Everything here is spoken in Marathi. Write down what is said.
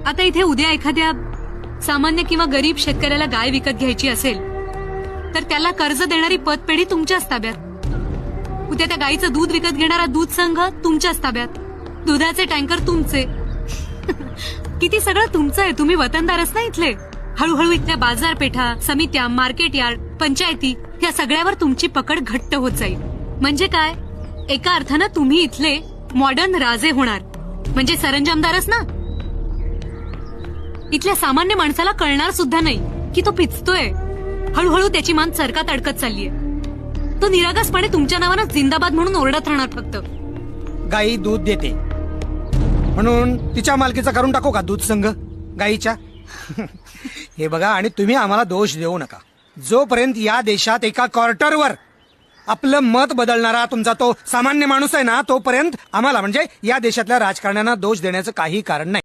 आता इथे उद्या एखाद्या सामान्य किंवा गरीब शेतकऱ्याला गाय विकत घ्यायची असेल तर त्याला कर्ज देणारी पतपेढी तुमच्याच ताब्यात. उद्या त्या गाईचं दूध विकत घेणारा दूध संघ तुमच्याच ताब्यात. दुधाचे टँकर तुमचे. किती सगळं तुमचं आहे. तुम्ही वतनदारच ना इथले. हळूहळू इथल्या बाजारपेठा, समित्या, मार्केट यार्ड, पंचायती या सगळ्यावर तुमची पकड घट्ट होत जाईल. म्हणजे काय, एका अर्थानं तुम्ही इथले मॉडर्न राजे होणार. म्हणजे सरंजामदारच ना. इथल्या सामान्य माणसाला कळणार सुद्धा नाही की तो पिचतोय. हळूहळू त्याची मान चरकात अडकत चाललीय. तो निरागसपणे तुमच्या नावानं जिंदाबाद म्हणून ओरडत राहणार फक्त. गाई दूध देते म्हणून तिच्या मालकीचा करून टाकू का दूध संघ गाईच्या? हे बघा, आणि तुम्ही आम्हाला दोष देऊ नका. जोपर्यंत या देशात एका क्वार्टरवर आपलं मत बदलणारा तुमचा तो सामान्य माणूस आहे ना, तोपर्यंत आम्हाला म्हणजे या देशातल्या राजकारण्यांना दोष देण्याचं काही कारण नाही.